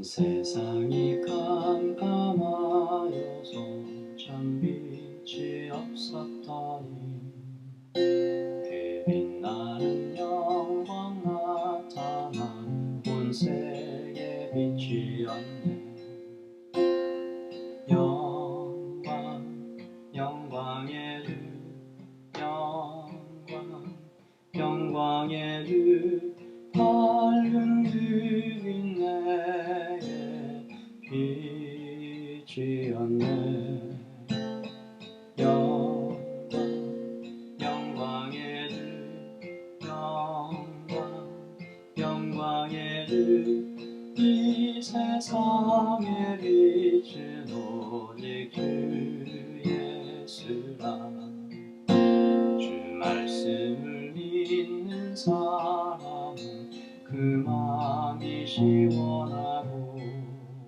세상이 깜깜하여서 참 빛이 없었더니 그 빛나는 영광 나타난 온 세계 빛이었네. 영광의 주, 영광의 주, 밝은 그 빛 내게 빛이었네. 영광의 주, 영광의 주, 이 세상의 빛은 오직 주 예수라. 주 말씀을 믿는 사람은 그 마음이 시원하고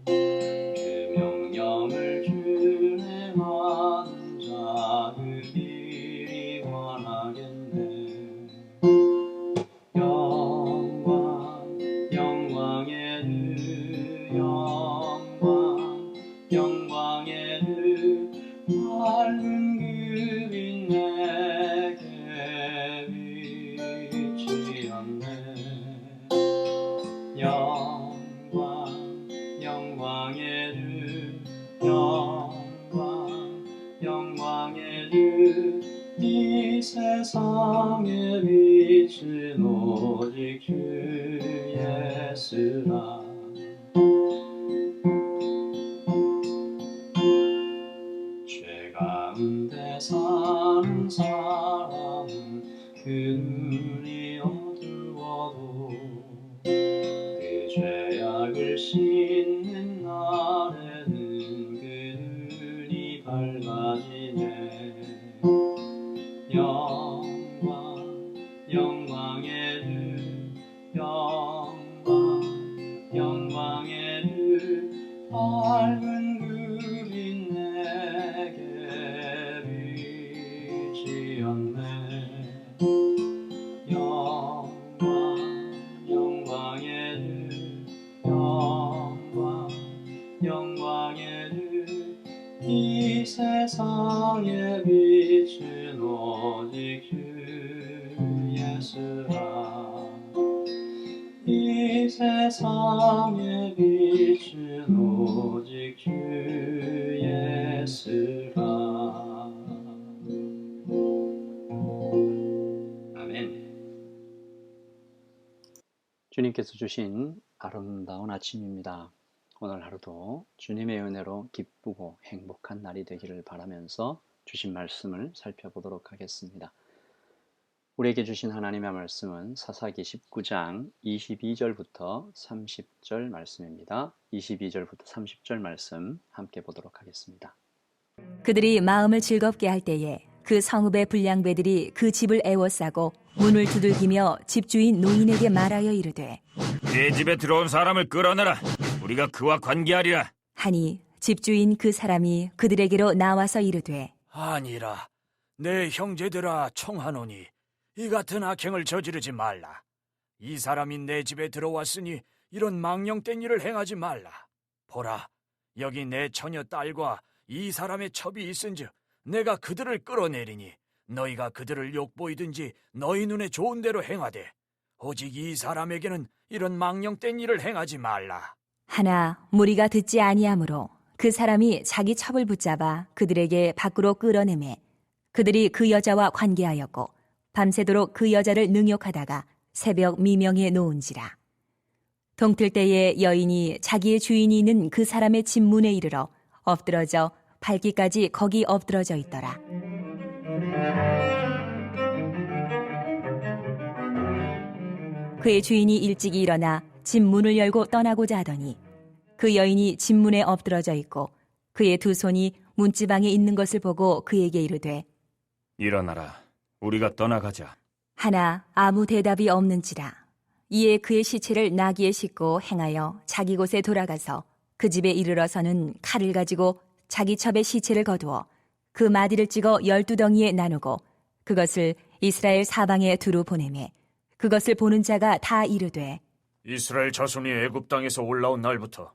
주 명령을 준행하는 자 그 길이 원하겠네. 영광의 주, 영광의 주, 밝은 그 빛 내게 빛이었네. 영광의 주, 영광의 주, 이 세상의 빛은 오직 주 예수라. 죄 가운데 사는 사람은 그 눈이 어두워도 그 죄악을 씻는 날에는 그 눈이 밝아지네. 영광의 주, 영광의 주, 밝은 그 빛 내게 빛이었네. 영광의 주, 영광의 주, 이 세상의 빛은 오직 주 예수라. 이 세상의 빛은 오직 주 예수라. 아멘. 주님께서 주신 아름다운 아침입니다. 오늘 하루도 주님의 은혜로 기쁘고 행복한 날이 되기를 바라면서 주신 말씀을 살펴보도록 하겠습니다. 우리에게 주신 하나님의 말씀은 사사기 19장 22절부터 30절 말씀입니다. 22절부터 30절 말씀 함께 보도록 하겠습니다. 그들이 마음을 즐겁게 할 때에 그 성읍의 불량배들이 그 집을 에워싸고 문을 두들기며 집주인 노인에게 말하여 이르되 내 집에 들어온 사람을 끌어내라. 우리가 그와 관계하리라. 하니 집주인 그 사람이 그들에게로 나와서 이르되 아니라 내 형제들아 청하노니 이 같은 악행을 저지르지 말라. 이 사람이 내 집에 들어왔으니 이런 망령된 일을 행하지 말라. 보라, 여기 내 처녀 딸과 이 사람의 첩이 있은즉 내가 그들을 끌어내리니 너희가 그들을 욕보이든지 너희 눈에 좋은 대로 행하되 오직 이 사람에게는 이런 망령된 일을 행하지 말라. 하나 무리가 듣지 아니하므로 그 사람이 자기 첩을 붙잡아 그들에게 밖으로 끌어내매 그들이 그 여자와 관계하였고 밤새도록 그 여자를 능욕하다가 새벽 미명에 놓은지라. 동틀 때에 여인이 자기의 주인이 있는 그 사람의 집 문에 이르러 엎드러져 밟기까지 거기 엎드러져 있더라. 그의 주인이 일찍이 일어나 집 문을 열고 떠나고자 하더니 그 여인이 집 문에 엎드러져 있고 그의 두 손이 문지방에 있는 것을 보고 그에게 이르되 일어나라. 우리가 떠나가자. 하나 아무 대답이 없는지라. 이에 그의 시체를 나귀에 싣고 행하여 자기 곳에 돌아가서 그 집에 이르러서는 칼을 가지고 자기 첩의 시체를 거두어 그 마디를 찍어 12덩이에 나누고 그것을 이스라엘 사방에 두루 보내매 그것을 보는 자가 다 이르되 이스라엘 자손이 애굽 땅에서 올라온 날부터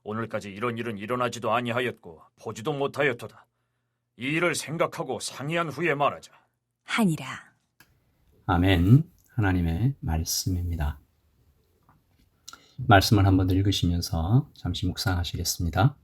오늘까지 이런 일은 일어나지도 아니하였고 보지도 못하였도다. 이 일을 생각하고 상의한 후에 말하자. 하니라. 아멘. 하나님의 말씀입니다. 말씀을 한번 읽으시면서 잠시 묵상하시겠습니다.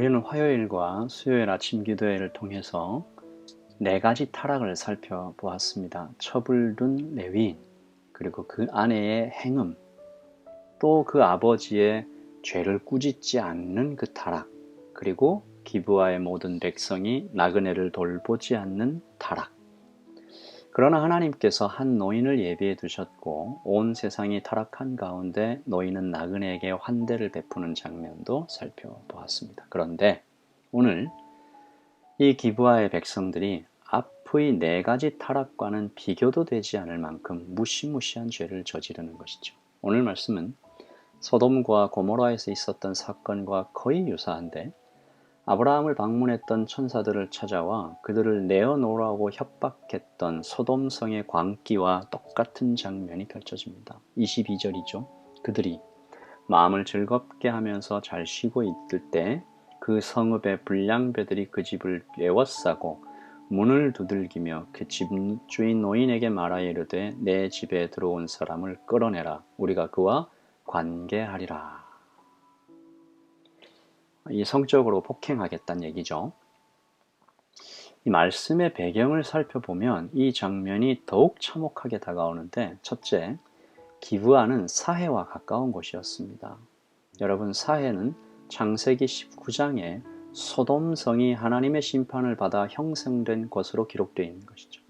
우리는 화요일과 수요일 아침 기도회를 통해서 4가지 타락을 살펴보았습니다. 첩을둔 레위인, 그리고 그 아내의 행음, 또 그 아버지의 죄를 꾸짖지 않는 그 타락, 그리고 기브아의 모든 백성이 나그네를 돌보지 않는 타락. 그러나 하나님께서 한 노인을 예비해 두셨고 온 세상이 타락한 가운데 노인은 나그네에게 환대를 베푸는 장면도 살펴보았습니다. 그런데 오늘 이 기브아의 백성들이 앞의 4가지 타락과는 비교도 되지 않을 만큼 무시무시한 죄를 저지르는 것이죠. 오늘 말씀은 소돔과 고모라에서 있었던 사건과 거의 유사한데 아브라함을 방문했던 천사들을 찾아와 그들을 내어놓으라고 협박했던 소돔성의 광기와 똑같은 장면이 펼쳐집니다. 22절이죠. 그들이 마음을 즐겁게 하면서 잘 쉬고 있을 때 그 성읍의 불량배들이 그 집을 에워싸고 문을 두들기며 그 집주인 노인에게 말하여 이르되 내 집에 들어온 사람을 끌어내라. 우리가 그와 관계하리라. 이 성적으로 폭행하겠다는 얘기죠. 이 말씀의 배경을 살펴보면 이 장면이 더욱 참혹하게 다가오는데, 첫째, 기브아는 사해와 가까운 곳이었습니다. 여러분, 사해는 창세기 19장에 소돔성이 하나님의 심판을 받아 형성된 곳으로 기록되어 있는 것이죠.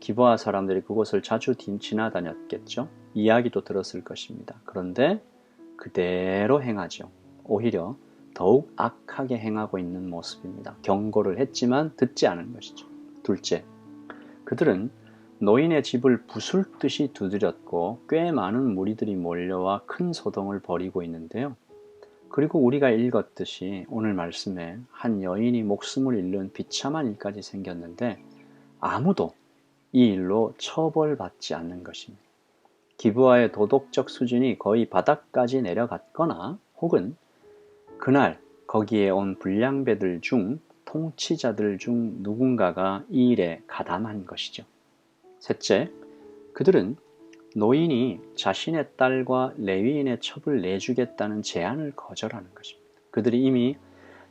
기브아 사람들이 그곳을 자주 지나다녔겠죠. 이야기도 들었을 것입니다. 그런데 그대로 행하죠. 오히려 더욱 악하게 행하고 있는 모습입니다. 경고를 했지만 듣지 않은 것이죠. 둘째, 그들은 노인의 집을 부술듯이 두드렸고 꽤 많은 무리들이 몰려와 큰 소동을 벌이고 있는데요. 그리고 우리가 읽었듯이 오늘 말씀에 한 여인이 목숨을 잃는 비참한 일까지 생겼는데 아무도 이 일로 처벌받지 않는 것입니다. 기브아의 도덕적 수준이 거의 바닥까지 내려갔거나 혹은 그날 거기에 온 불량배들 중 통치자들 중 누군가가 이 일에 가담한 것이죠. 셋째, 그들은 노인이 자신의 딸과 레위인의 첩을 내주겠다는 제안을 거절하는 것입니다. 그들이 이미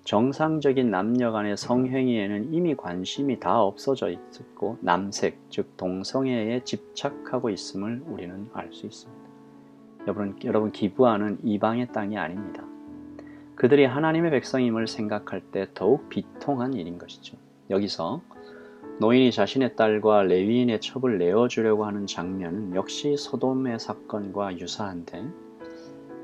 정상적인 남녀 간의 성행위에는 이미 관심이 다 없어져 있었고 남색, 즉 동성애에 집착하고 있음을 우리는 알 수 있습니다. 여러분 기브아는 이방의 땅이 아닙니다. 그들이 하나님의 백성임을 생각할 때 더욱 비통한 일인 것이죠. 여기서 노인이 자신의 딸과 레위인의 첩을 내어주려고 하는 장면은 역시 소돔의 사건과 유사한데,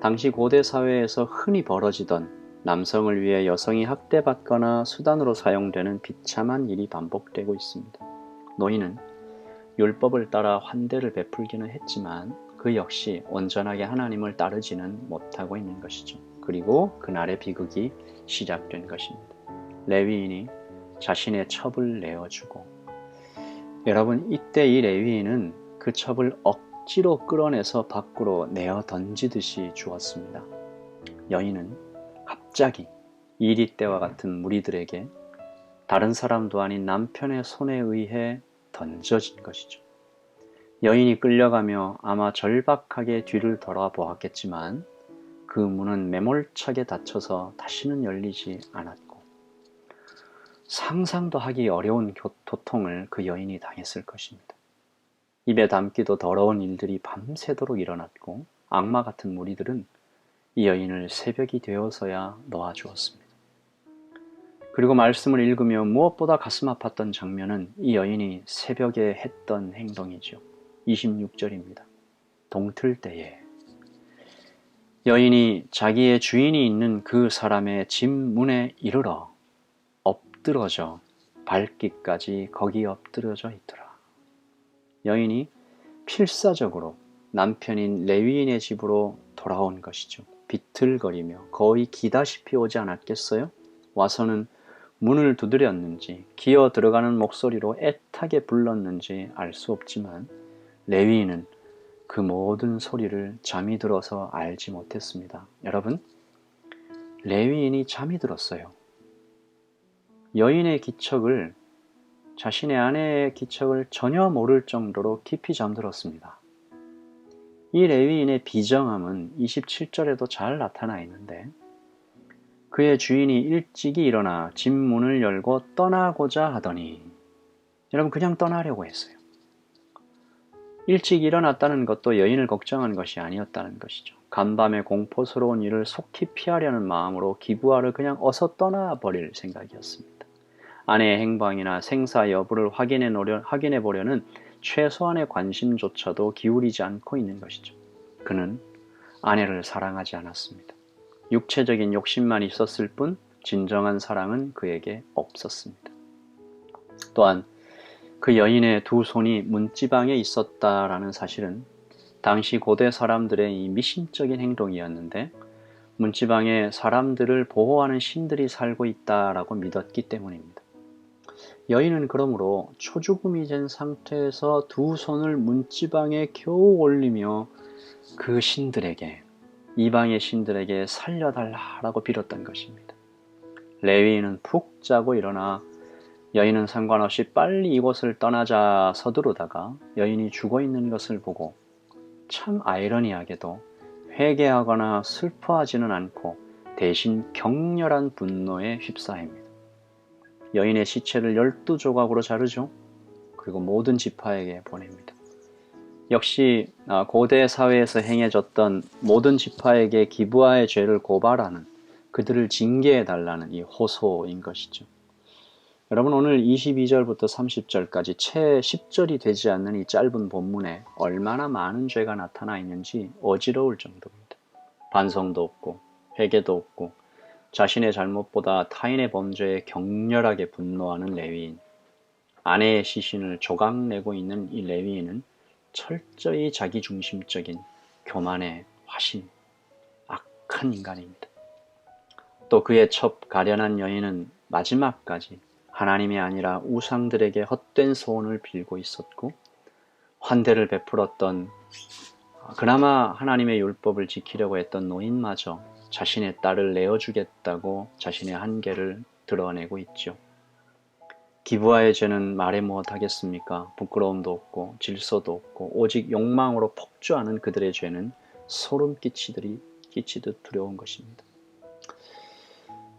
당시 고대 사회에서 흔히 벌어지던 남성을 위해 여성이 학대받거나 수단으로 사용되는 비참한 일이 반복되고 있습니다. 노인은 율법을 따라 환대를 베풀기는 했지만 그 역시 온전하게 하나님을 따르지는 못하고 있는 것이죠. 그리고 그날의 비극이 시작된 것입니다. 레위인이 자신의 첩을 내어주고, 여러분, 이때 이 레위인은 그 첩을 억지로 끌어내서 밖으로 내어 던지듯이 주었습니다. 여인은 갑자기 이리 때와 같은 무리들에게 다른 사람도 아닌 남편의 손에 의해 던져진 것이죠. 여인이 끌려가며 아마 절박하게 뒤를 돌아보았겠지만 그 문은 매몰차게 닫혀서 다시는 열리지 않았고, 상상도 하기 어려운 고통을 그 여인이 당했을 것입니다. 입에 담기도 더러운 일들이 밤새도록 일어났고, 악마 같은 무리들은 이 여인을 새벽이 되어서야 놓아주었습니다. 그리고 말씀을 읽으며 무엇보다 가슴 아팠던 장면은 이 여인이 새벽에 했던 행동이죠. 26절입니다. 동틀 때에 여인이 자기의 주인이 있는 그 사람의 집 문에 이르러 엎드러져 밟기까지 거기 엎드려져 있더라. 여인이 필사적으로 남편인 레위인의 집으로 돌아온 것이죠. 비틀거리며 거의 기다시피 오지 않았겠어요? 와서는 문을 두드렸는지 기어 들어가는 목소리로 애타게 불렀는지 알 수 없지만 레위인은 그 모든 소리를 잠이 들어서 알지 못했습니다. 여러분, 레위인이 잠이 들었어요. 여인의 기척을, 자신의 아내의 기척을 전혀 모를 정도로 깊이 잠들었습니다. 이 레위인의 비정함은 27절에도 잘 나타나 있는데, 그의 주인이 일찍이 일어나 집 문을 열고 떠나고자 하더니, 여러분, 그냥 떠나려고 했어요. 일찍 일어났다는 것도 여인을 걱정한 것이 아니었다는 것이죠. 간밤에 공포스러운 일을 속히 피하려는 마음으로 기브아를 그냥 어서 떠나버릴 생각이었습니다. 아내의 행방이나 생사 여부를 확인해 보려는 최소한의 관심조차도 기울이지 않고 있는 것이죠. 그는 아내를 사랑하지 않았습니다. 육체적인 욕심만 있었을 뿐 진정한 사랑은 그에게 없었습니다. 또한 그 여인의 두 손이 문지방에 있었다라는 사실은 당시 고대 사람들의 이 미신적인 행동이었는데, 문지방에 사람들을 보호하는 신들이 살고 있다라고 믿었기 때문입니다. 여인은 그러므로 초죽음이 된 상태에서 두 손을 문지방에 겨우 올리며 그 신들에게, 이방의 신들에게 살려달라고 빌었던 것입니다. 레위인은 푹 자고 일어나 여인은 상관없이 빨리 이곳을 떠나자 서두르다가 여인이 죽어있는 것을 보고 참 아이러니하게도 회개하거나 슬퍼하지는 않고 대신 격렬한 분노에 휩싸입니다. 여인의 시체를 12조각으로 자르죠. 그리고 모든 지파에게 보냅니다. 역시 고대 사회에서 행해졌던 모든 지파에게 기브아의 죄를 고발하는, 그들을 징계해달라는 이 호소인 것이죠. 여러분, 오늘 22절부터 30절까지 채 10절이 되지 않는 이 짧은 본문에 얼마나 많은 죄가 나타나 있는지 어지러울 정도입니다. 반성도 없고 회개도 없고 자신의 잘못보다 타인의 범죄에 격렬하게 분노하는 레위인, 아내의 시신을 조각내고 있는 이 레위인은 철저히 자기중심적인 교만의 화신, 악한 인간입니다. 또 그의 첩 가련한 여인은 마지막까지 하나님이 아니라 우상들에게 헛된 소원을 빌고 있었고, 환대를 베풀었던, 그나마 하나님의 율법을 지키려고 했던 노인마저 자신의 딸을 내어주겠다고 자신의 한계를 드러내고 있죠. 기브아의 죄는 말해 무엇하겠습니까? 부끄러움도 없고 질서도 없고 오직 욕망으로 폭주하는 그들의 죄는 소름 끼치듯 두려운 것입니다.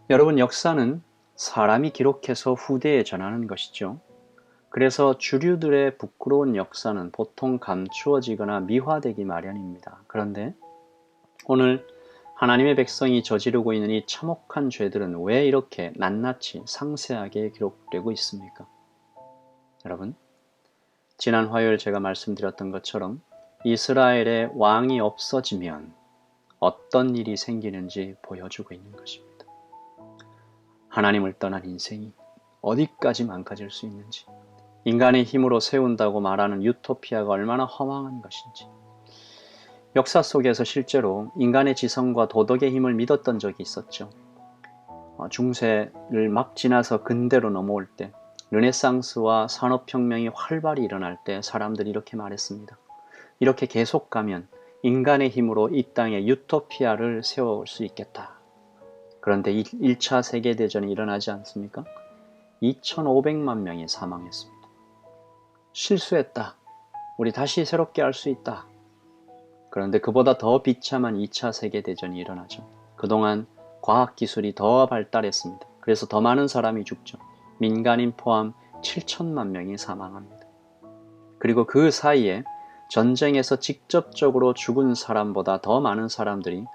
여러분, 역사는 사람이 기록해서 후대에 전하는 것이죠. 그래서 주류들의 부끄러운 역사는 보통 감추어지거나 미화되기 마련입니다. 그런데 오늘 하나님의 백성이 저지르고 있는 이 참혹한 죄들은 왜 이렇게 낱낱이 상세하게 기록되고 있습니까? 여러분, 지난 화요일 제가 말씀드렸던 것처럼 이스라엘의 왕이 없어지면 어떤 일이 생기는지 보여주고 있는 것입니다. 하나님을 떠난 인생이 어디까지 망가질 수 있는지, 인간의 힘으로 세운다고 말하는 유토피아가 얼마나 허망한 것인지, 역사 속에서 실제로 인간의 지성과 도덕의 힘을 믿었던 적이 있었죠. 중세를 막 지나서 근대로 넘어올 때, 르네상스와 산업혁명이 활발히 일어날 때 사람들이 이렇게 말했습니다. 이렇게 계속 가면 인간의 힘으로 이 땅에 유토피아를 세울 수 있겠다. 그런데 1차 세계대전이 일어나지 않습니까? 2,500만 명이 사망했습니다. 실수했다. 우리 다시 새롭게 할 수 있다. 그런데 그보다 더 비참한 2차 세계대전이 일어나죠. 그동안 과학기술이 더 발달했습니다. 그래서 더 많은 사람이 죽죠. 민간인 포함 7천만 명이 사망합니다. 그리고 그 사이에 전쟁에서 직접적으로 죽은 사람보다 더 많은 사람들이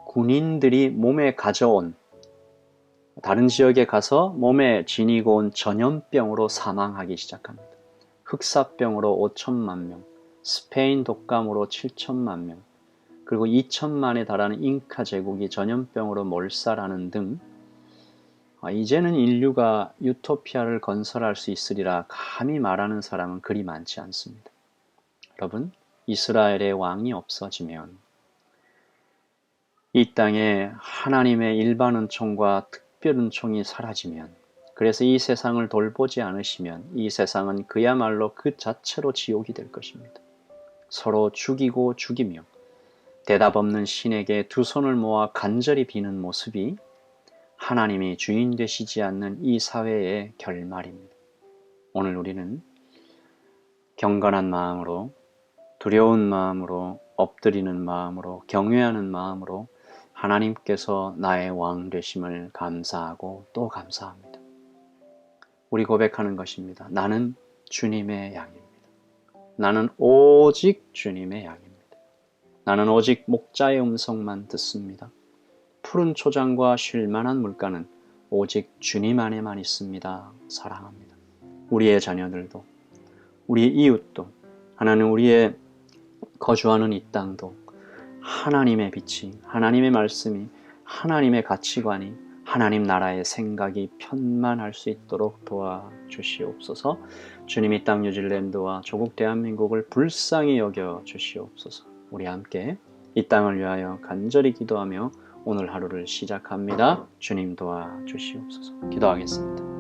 군인들이 몸에 가져온, 다른 지역에 가서 몸에 지니고 온 전염병으로 사망하기 시작합니다. 흑사병으로 5천만 명, 스페인 독감으로 7천만 명, 그리고 2천만에 달하는 잉카 제국이 전염병으로 몰살하는 등 이제는 인류가 유토피아를 건설할 수 있으리라 감히 말하는 사람은 그리 많지 않습니다. 여러분, 이스라엘의 왕이 없어지면, 이 땅에 하나님의 일반 은총과 특별 은총이 사라지면, 그래서 이 세상을 돌보지 않으시면 이 세상은 그야말로 그 자체로 지옥이 될 것입니다. 서로 죽이고 죽이며 대답 없는 신에게 두 손을 모아 간절히 비는 모습이 하나님이 주인 되시지 않는 이 사회의 결말입니다. 오늘 우리는 경건한 마음으로, 두려운 마음으로, 엎드리는 마음으로, 경외하는 마음으로 하나님께서 나의 왕 되심을 감사하고 또 감사합니다. 우리 고백하는 것입니다. 나는 주님의 양입니다. 나는 오직 주님의 양입니다. 나는 오직 목자의 음성만 듣습니다. 푸른 초장과 쉴만한 물가는 오직 주님 안에만 있습니다. 사랑합니다. 우리의 자녀들도, 우리의 이웃도, 하나님 우리의 거주하는 이 땅도 하나님의 빛이, 하나님의 말씀이, 하나님의 가치관이, 하나님 나라의 생각이 편만할 수 있도록 도와주시옵소서. 주님이 땅 뉴질랜드와 조국 대한민국을 불쌍히 여겨 주시옵소서. 우리 함께 이 땅을 위하여 간절히 기도하며 오늘 하루를 시작합니다. 주님 도와주시옵소서. 기도하겠습니다.